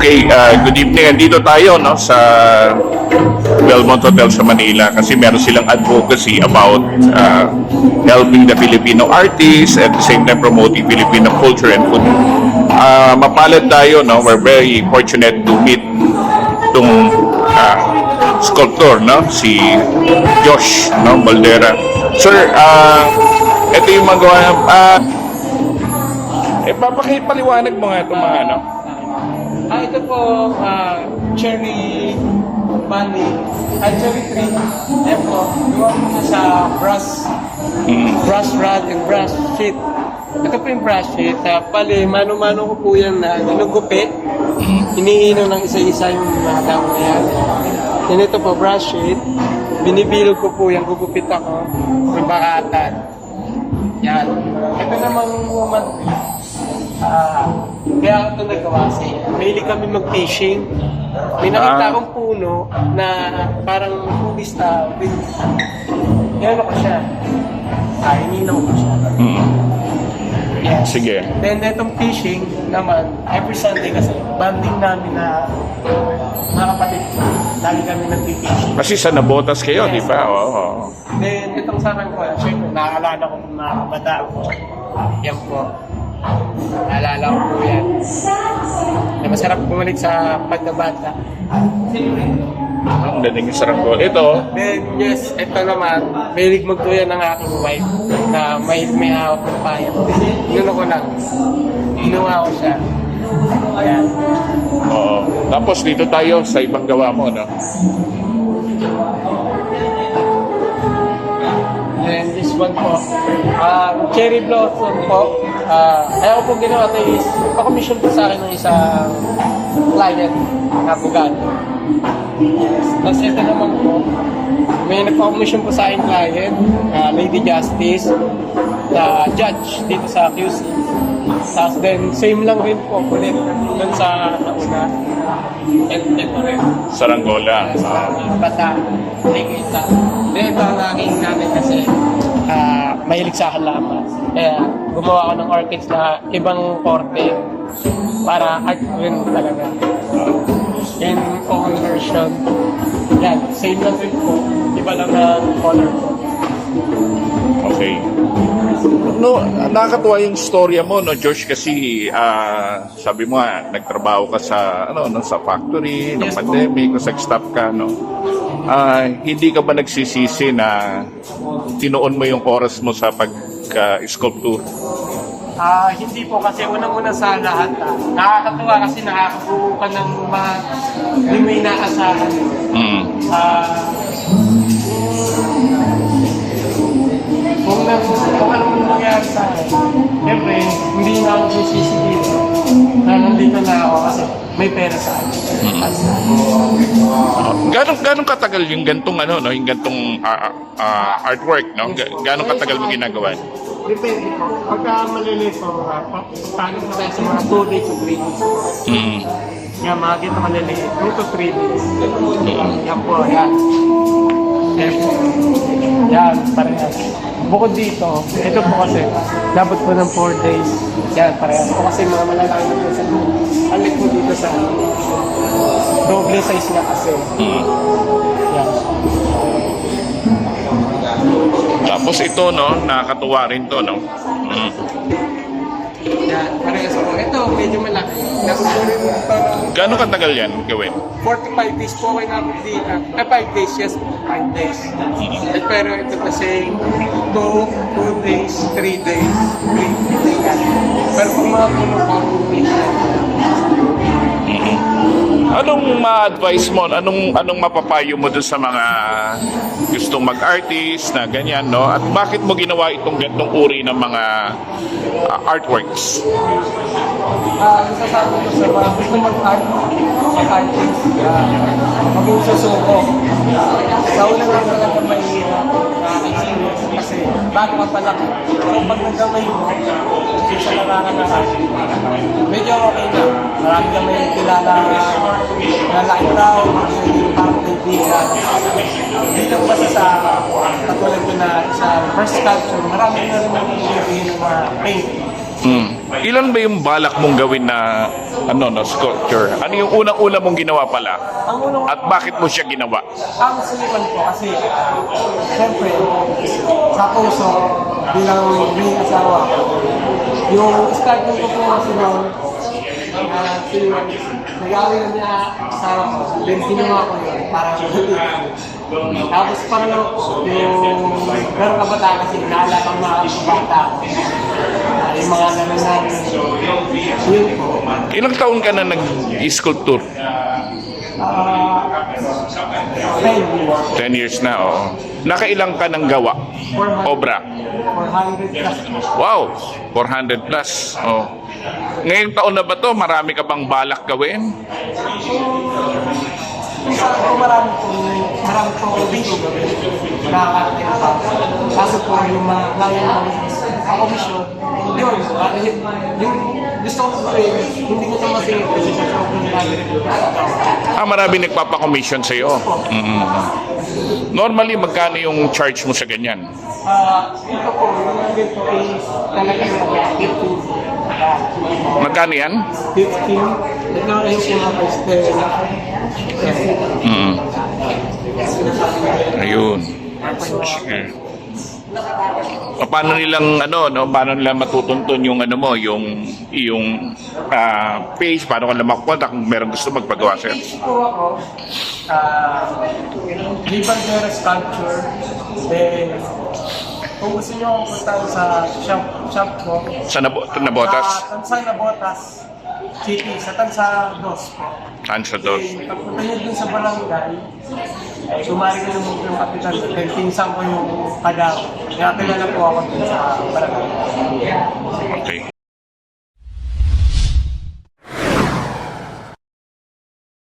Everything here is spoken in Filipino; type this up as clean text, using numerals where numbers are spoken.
Okay, good evening. Andito tayo no sa Belmont Hotel sa Manila kasi meron silang advocacy about helping the Filipino artists at the same time promoting Filipino culture and food. Mapalad tayo, no? We're very fortunate to meet itong sculptor, no? Si Josh, no? Baldera. Sir, ito yung magawa papakipaliwanag mo nga itong mga ano. Ito po, cherry bunny, cherry tree. Ayan po, gawa po na sa brush rod and brush sheet. Ito po yung brush sheet. Pali, mano-mano ko po yan na ginugupit. Iniino ng isa-isa yung mga tao na yan. Yan ito po, brush sheet. Binibilog ko po yan, gugupit ako. May bakatan. Yan. Ito namang woman. Kaya ito nagawa kasi mahilig kami mag-fishing. May nakita akong puno na parang pubista. Yan ako siya. Ininaw ko siya. Yeah. Sige. Then itong fishing naman, every Sunday kasi banding namin na mga kapatid. Lagi kami nag-fishing. Kasi sa nabotas kayo, Yes. di ba? Oo. Then itong sa akin ko, syempre naaalala ko ng mga kabata ko. Yan po. Naalala ko po yan. Na masarap bumalik sa pagkabata. Ang dating yung saranggola. Ito, Then yes, ito naman, mahilig magtuya ng aking wife na may hawak ng payan. Yun ako lang. Ginawa ko siya. Ayan. oo. Tapos dito tayo sa ibang gawa mo, no? And this one po, cherry blossom po. Ayaw po ginawa ito is, pa-commission po sa akin ng isang client na Bugatti. Yes. Tapos ito naman po, may nagpa-commission po sa akin client, Lady Justice, na judge dito sa QC. Tapos then, same lang rin po ulit dun sa nauna. And ito rin. Saranggola. Bata, nakikita. Then ito ang aking namin kasi mahilig sa halaman. Kaya gumawa ako ng orchids na ibang korte para art rin talaga. In own version. Yan, same lang rin po. Iba lang na color po. Okay. No, nakakatuwa yung storya mo, no, Josh, kasi sabi mo nga, nagtrabaho ka sa sa factory, ng Yes, pandemic, nag-stop ka, no. Hindi ka ba nagsisisi na tinuon mo yung oras mo sa pag-sculpture? Hindi po kasi unang-una sa lahat. Nakakatuwa kasi nakakabuo ka ng mga hindi may naasahan. Kung ano mo nangyari sa akin, siyempre, hindi na ako sisisi dito. Na nandito na ako kasi may pera sa akin. Ganong katagal yung gantong yung gantong artwork, no? Ganong katagal mo ginagawa? Depende po. Pagka maliliit po, paano po tayo sa mga 2 days to 3 days. Yan, mga kita maliliit. 2 to 3 days. Yan po, yan. Yan, parehas. Bukod dito, ito po kasi, dapat po ng 4 days. Yan, parehas po kasi mga malalaki na po sa alit po dito sa doble size nga kasi. Yan. Tapos ito, no, nakakatuwa rin to, no? Yan, parehas po. Ito, medyo malaki. Nakukunin mo parang Gano'ng katagal yan gawin? 45 days po kayo namin dito. 5 days, yes, 5 days. At pero ito kasi 2 days, 3 days, 3 days. Pero kung mga puno pa, 2 days. Anong ma-advise mo? Anong mapapayo mo doon sa mga gustong mag-artist na ganyan, no? At bakit mo ginawa itong gantong uri ng mga artworks? Nasasabi ko sa mga gusto mag-art, mag-artist, maging susuko. Sa una nga talaga mahirap kasi bago ka pala. Pero pag nagkamay mo, hindi siya nakakanahan. Medyo okay na. Marami kami kilala lalaking tao, yung parang kaibigan. Hindi lang basta sa katulad ko na sa first sculpture, marami na rin kaibigan ng mga paint. Ilan ba yung balak mong gawin na sculpture? Ano yung unang-una mong ginawa pala? Ang unang At bakit mo siya ginawa? ang sinipan ko kasi, siyempre, sa puso, bilang may asawa ko, yung starting ko po kasi noon, nag-awin na niya asawa ko, then ginawa ko yun, parang tapos parang yung meron kabataan kasi naalala kang mga bata ko, yung mga nananan, yun po. Ilang taon ka na nag-sculpture? 10 years na, oo. Nakailang ka ng gawa? Obra? 400 plus. Wow! 400 plus. Oh. Ngayong taon na ba to? Marami ka bang balak gawin? Kung marami po dito gawin, nakakarating pa. Kaso po yung mga layo ng komisyon, yun, yung gusto ko gawin, hindi ko ito masingit kasi sa sobrang layo. Marami nagpapakomission sa'yo. Normally, magkano yung charge mo sa ganyan? Ito po, yung ganito is talaga yung 15. Magkano yan? 15. Ito na yung pinaka-stay. Ayun. Sige. Paano nilang paano nila matutuntun yung yung page, paano ka lang makukontak kung meron gusto magpagawa sa'yo? Po ako, Liban Vera Sculpture. Then, kung gusto nyo akong puntahan sa shop ko, Sa Nabotas? Sa Tansa Nabotas City, sa Tansa 2 po. Tansa dos. Pagpunta nyo dun sa barangay, gumari ko yung kapitan, then pinsan ko yung taga. Kaya kilala po ako dun sa barangay. Okay.